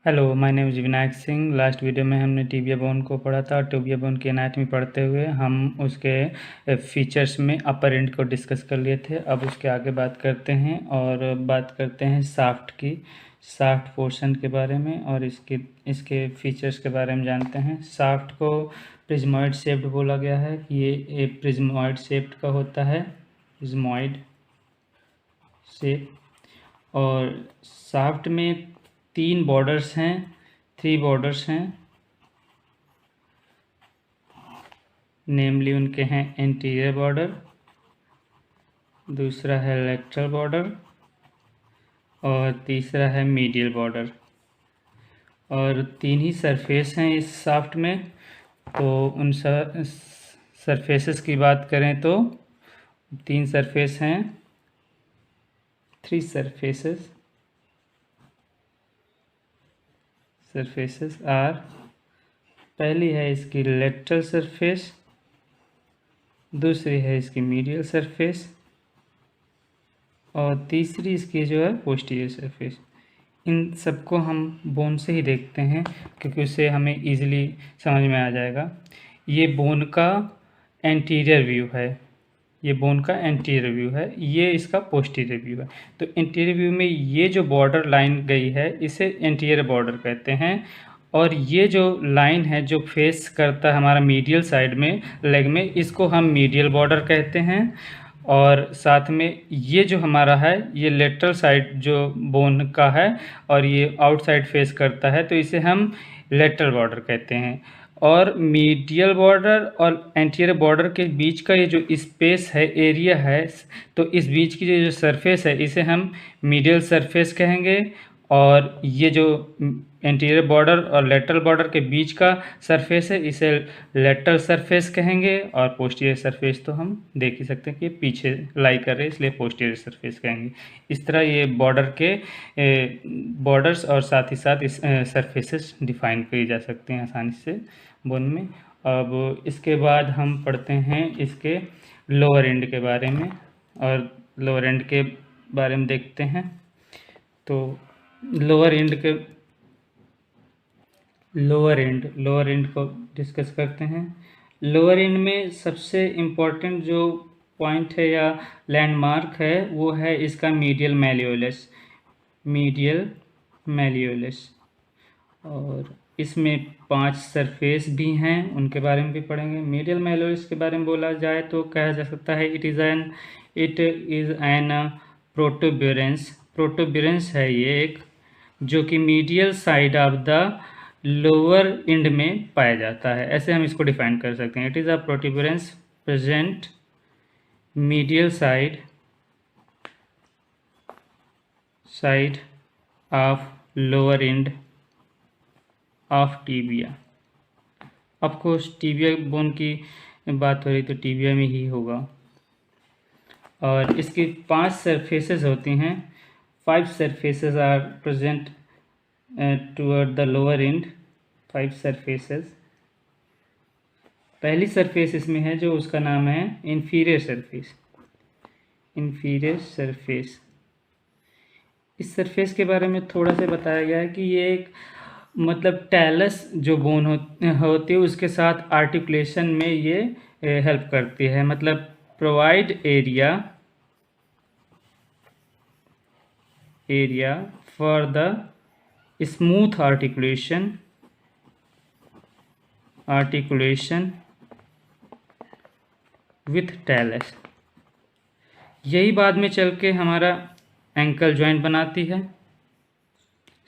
Hello, my name is Vinayak Singh. Last video में हमने tibia bone को पढ़ा था और टिबिया बोन की एनाटॉमी पढ़ते हुए हम उसके फीचर्स में अपर एंड को डिस्कस कर लिए थे। अब उसके आगे बात करते हैं और बात करते हैं शाफ्ट की, शाफ्ट पोर्शन के बारे में और इसके फीचर्स के बारे में जानते हैं। शाफ्ट को प्रिज्मॉइड शेप्ड बोला गया है कि ये प्रिज्मॉइड शेप्ड का होता है, प्रिज्मॉइड शेप। और शाफ्ट में 3 बॉर्डर्स हैं, 3 बॉर्डर्स हैं, नेमली उनके हैं एंटीरियर बॉर्डर, दूसरा है लेटरल बॉर्डर और तीसरा है मीडियल बॉर्डर। और 3 ही सरफेस हैं इस शाफ्ट में। तो उन सरफेसेस की बात करें तो 3 सरफेस हैं, 3 सरफेसेस आर, पहली है इसकी लेटरल सरफेस, दूसरी है इसकी मीडियल सरफेस और तीसरी इसकी जो है पोस्टीरियर सरफेस। इन सबको हम बोन से ही देखते हैं क्योंकि उससे हमें इजीली समझ में आ जाएगा। ये बोन का एंटीरियर व्यू है, ये बोन का एंटीरियर व्यू है, ये इसका पोस्टीरियर व्यू है। तो एंटीरियर व्यू में ये जो बॉर्डर लाइन गई है इसे एंटीरियर बॉर्डर कहते हैं। और ये जो लाइन है जो फेस करता है हमारा मीडियल साइड में लेग में, इसको हम मीडियल बॉर्डर कहते हैं। और साथ में ये जो हमारा है ये लेटरल साइड जो बोन का है और ये आउटसाइड फेस करता है, तो इसे हम लेटरल बॉर्डर कहते हैं। और मीडियल बॉर्डर और एंटीरियर बॉर्डर के बीच का ये जो स्पेस है, एरिया है, तो इस बीच की जो सरफेस है इसे हम मीडियल सरफेस कहेंगे। और ये जो एंटीरियर बॉर्डर और लेटरल बॉर्डर के बीच का सरफेस है इसे लेटरल सरफेस कहेंगे। और पोस्टीरियर सरफेस तो हम देख ही सकते हैं कि पीछे लाई कर रहे हैं, इसलिए पोस्टीरियर सरफेस कहेंगे। इस तरह ये बॉर्डर के बॉर्डर्स और साथ ही साथ इस सरफेसेस डिफाइन किए जा सकते हैं आसानी से बोन में। अब इसके बाद हम पढ़ते हैं इसके लोअर एंड के बारे में और लोअर एंड के बारे में देखते हैं। तो लोअर एंड को डिस्कस करते हैं। लोअर एंड में सबसे इम्पोर्टेंट जो पॉइंट है या लैंडमार्क है वो है इसका मीडियल मैलियोलस। और इसमें 5 सरफेस भी हैं, उनके बारे में भी पढ़ेंगे। मीडियल मैलियोलस के बारे में बोला जाए तो कहा जा सकता है इट इज़ एन प्रोटोब्यूरेंस है ये एक, जो कि medial side of the lower and में पाया जाता है। ऐसे हम इसको डिफाइन कर सकते हैं। It is a protuberance present medial side of lower end of tibia. Of course tibia bone की बात हो रही तो टिबिया में ही होगा। और इसकी 5 सरफेसेस होती हैं। 5 surfaces are present toward the lower end. 5 surfaces. पहली सरफेस इसमें है जो उसका नाम है इंफीरियर सरफेस। इस सरफेस के बारे में थोड़ा सा बताया गया है कि ये एक मतलब टैलस जो बोन होती है उसके साथ आर्टिकुलेशन में ये हेल्प करती है। मतलब provide area for the smooth articulation with talus. यही बाद में चल के हमारा एंकल जॉइंट बनाती है।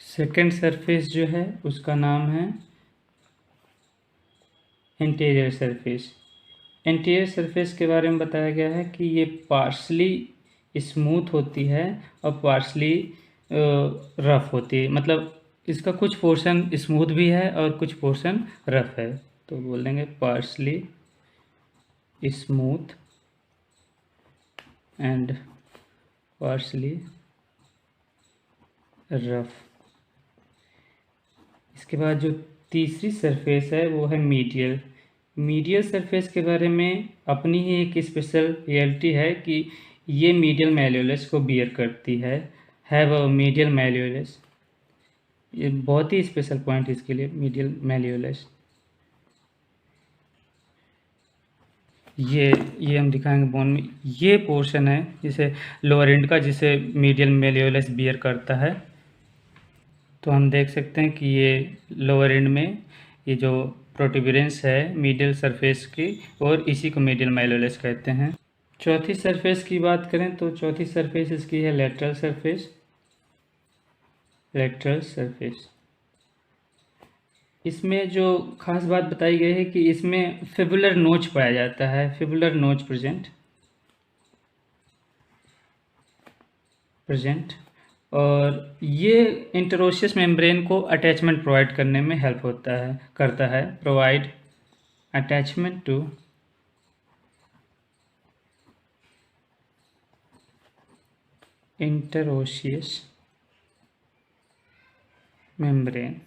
सेकेंड सरफेस जो है उसका नाम है एंटीरियर सरफेस के बारे में बताया गया है कि ये पार्शली स्मूथ होती है और पार्शली रफ होती है। मतलब इसका कुछ पोर्शन स्मूथ भी है और कुछ पोर्शन रफ है, तो बोल देंगे partially smooth and partially rough. इसके बाद जो तीसरी सरफेस है वो है मीडियल सरफेस के बारे में अपनी ही एक स्पेशल रियलिटी है कि ये मीडियल मैलियोलस को बियर करती है। Have a medial malleolus. ये बहुत ही स्पेशल पॉइंट इसके लिए मीडियल मैल्यूलस। ये हम दिखाएंगे बोन में ये पोर्शन है जिसे लोअर एंड का, जिसे मीडियल मैल्यूलस बियर करता है। तो हम देख सकते हैं कि ये लोअर एंड में ये जो प्रोटूबरेंस है मीडियल सरफेस की, और इसी को मीडियल मैल्यूलस कहते हैं। चौथी सरफेस की बात करें तो चौथी सरफेस इसकी है लेटरल सरफेस। लेटरल सरफेस, इसमें जो खास बात बताई गई है कि इसमें फिबुलर नोच पाया जाता है, फिबुलर नोच प्रेजेंट, और ये इंटरोशियस मेम्ब्रेन को अटैचमेंट प्रोवाइड करने में हेल्प करता है, प्रोवाइड अटैचमेंट टू इंटरोशियस मेम्ब्रेन।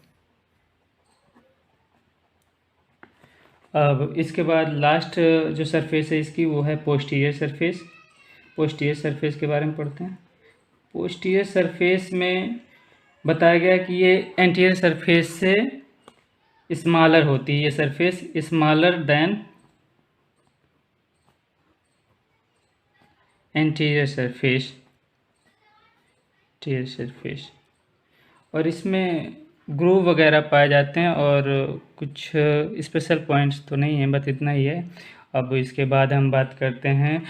अब इसके बाद लास्ट जो सरफेस है इसकी वो है पोस्टीरियर सरफेस। पोस्टीरियर सरफेस के बारे में पढ़ते हैं। पोस्टीरियर सरफेस में बताया गया कि ये एंटीरियर सरफेस से स्मॉलर होती है, ये surface smaller than anterior surface, anterior surface, और इसमें ग्रूव वगैरह पाए जाते हैं, और कुछ स्पेशल पॉइंट्स तो नहीं है, बस इतना ही है। अब इसके बाद हम बात करते हैं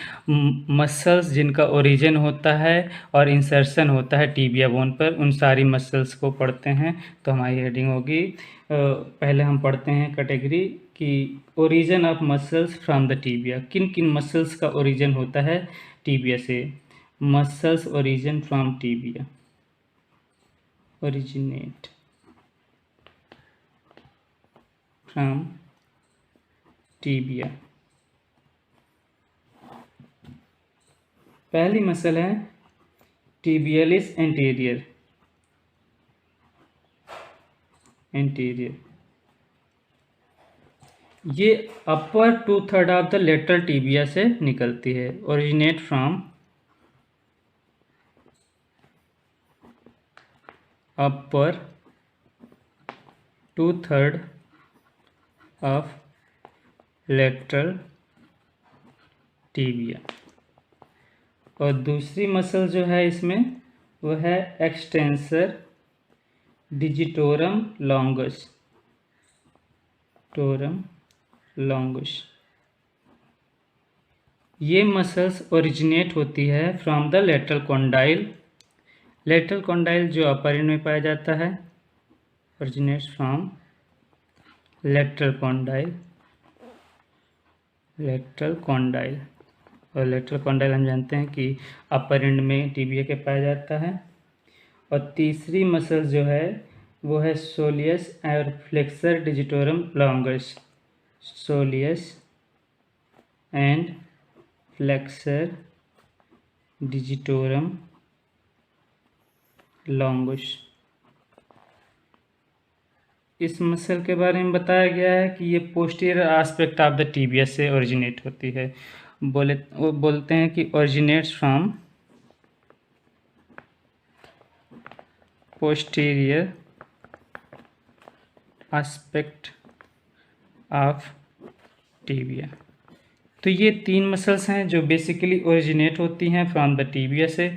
मसल्स जिनका ओरिजिन होता है और इंसर्शन होता है टीबिया बोन पर, उन सारी मसल्स को पढ़ते हैं। तो हमारी हेडिंग होगी, पहले हम पढ़ते हैं कैटेगरी कि origin of muscles from the tibia, किन किन मसल्स का ओरिजिन होता है टीबिया से। Muscles origin from tibia, originate from tibia। पहली मसल है tibialis anterior, ये अपर 2/3 ऑफ द लेटरल टीबिया से निकलती है। Originate from upper 2/3 of lateral tibia. और दूसरी मसल जो है इसमें वो है एक्सटेंसर डिजिटोरम लॉन्गस, टोरम लॉन्गस। ये मसल्स ओरिजिनेट होती है from the lateral condyle. Lateral condyle जो अपर एंड में पाया जाता है, originates from lateral condyle, lateral condyle. और लेटरल कॉन्डाइल हम जानते हैं कि अपर एंड में टीबिया के पाया जाता है। और तीसरी मसल जो है वो है सोलियस और flexor digitorum longus, soleus and flexor digitorum longus. इस मसल के बारे में बताया गया है कि ये posterior aspect of the tibia से ओरिजिनेट होती है। वो बोलते हैं कि originates from posterior aspect of tibia. तो ये तीन मसल्स हैं जो बेसिकली ओरिजिनेट होती हैं फ्रॉम द टीबिया से।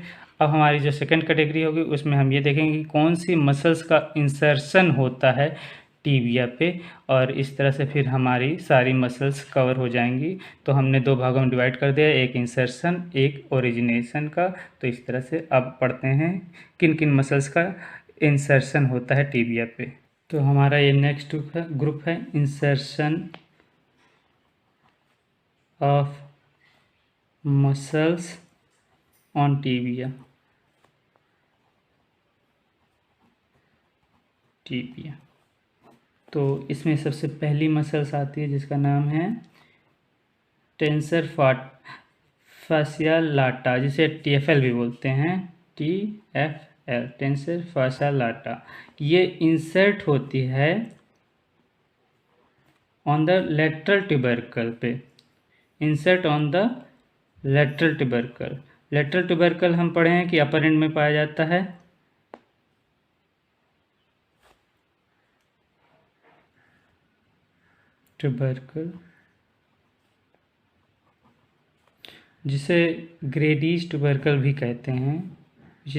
अब हमारी जो सेकंड कैटेगरी होगी उसमें हम ये देखेंगे कि कौन सी मसल्स का इंसर्शन होता है टीबिया पे, और इस तरह से फिर हमारी सारी मसल्स कवर हो जाएंगी। तो हमने दो भागों में डिवाइड कर दिया, एक इंसर्शन एक ओरिजिनेशन का। तो इस तरह से अब पढ़ते हैं किन किन मसल्स का इंसर्शन होता है टीबिया पे। तो हमारा ये नेक्स्ट ग्रुप है insertion of muscles on tibia. तो इसमें सबसे पहली मसल्स आती है जिसका नाम है टेंसर फासिया लाटा, जिसे TFL भी बोलते हैं, TFL, टेंसर फासिया लाटा। ये इंसर्ट होती है ऑन द लेटरल ट्यूबरकल पे, insert on the lateral tubercle. Lateral tubercle हम पढ़े हैं कि अपर एंड में पाया जाता है, ट्यूबरकल, जिसे ग्रेडिस ट्यूबरकल भी कहते हैं, which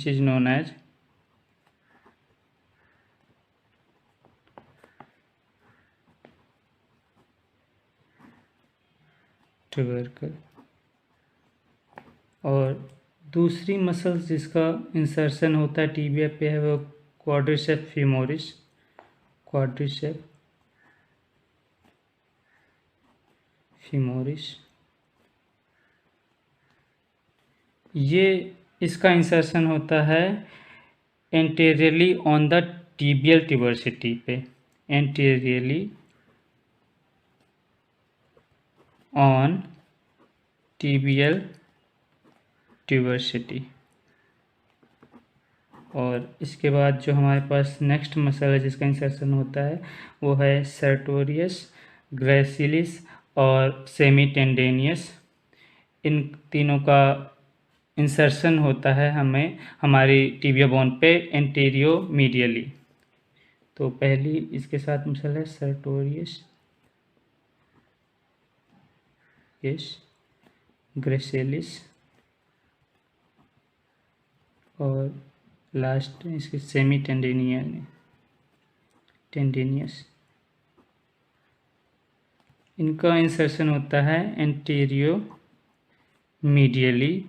is known as tubercle. और दूसरी मसल्स जिसका इंसर्शन होता है टीबिया पे है वो क्वाड्रिसेप्स फीमोरिस, क्वाड्रिसेप्स फीमोरिस। ये इसका इंसर्शन होता है एंटेरियरली ऑन द टीबियल ट्यूबरसिटी पे, एंटेरियरली ऑन टीबियल ट्यूबरसिटी। और इसके बाद जो हमारे पास नेक्स्ट मसल है जिसका इंसर्शन होता है वो है सर्टोरियस, ग्रेसिलिस और सेमीटेंडेनियस। इन तीनों का इंसर्शन होता है हमारी टिबिया बोन पे एंटीरियो मीडियली। तो पहली इसके साथ मसल है सर्टोरियस, ग्रेसिलिस और लास्ट इसके सेमी टेंडेनियस। इनका इंसर्शन होता है एंटीरियो मीडियली।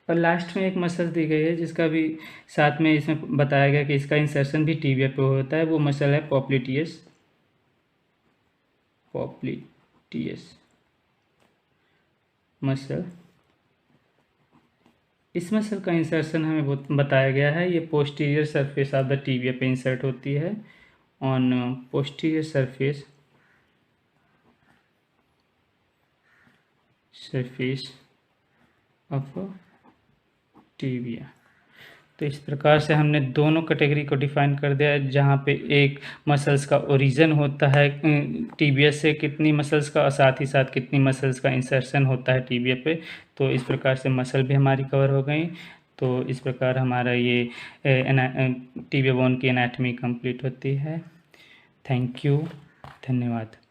और लास्ट में एक मसल दी गई है जिसका भी साथ में इसमें बताया गया कि इसका इंसर्शन भी टीबिया पे होता है, वो मसल है पॉप्लिटियस मसल। इस मसल का इंसर्शन हमें बताया गया है, ये posterior surface of the tibia पे इंसर्ट होती है, on posterior surface of tibia. तो इस प्रकार से हमने दोनों कैटेगरी को डिफाइन कर दिया है, जहाँ पे एक मसल्स का ओरिजिन होता है टीबिया से, कितनी मसल्स का, और साथ ही साथ कितनी मसल्स का इंसर्शन होता है टीबिया पे। तो इस प्रकार से मसल भी हमारी कवर हो गई। तो इस प्रकार हमारा ये टीबिया बोन की एनाटॉमी कंप्लीट होती है। थैंक यू, धन्यवाद।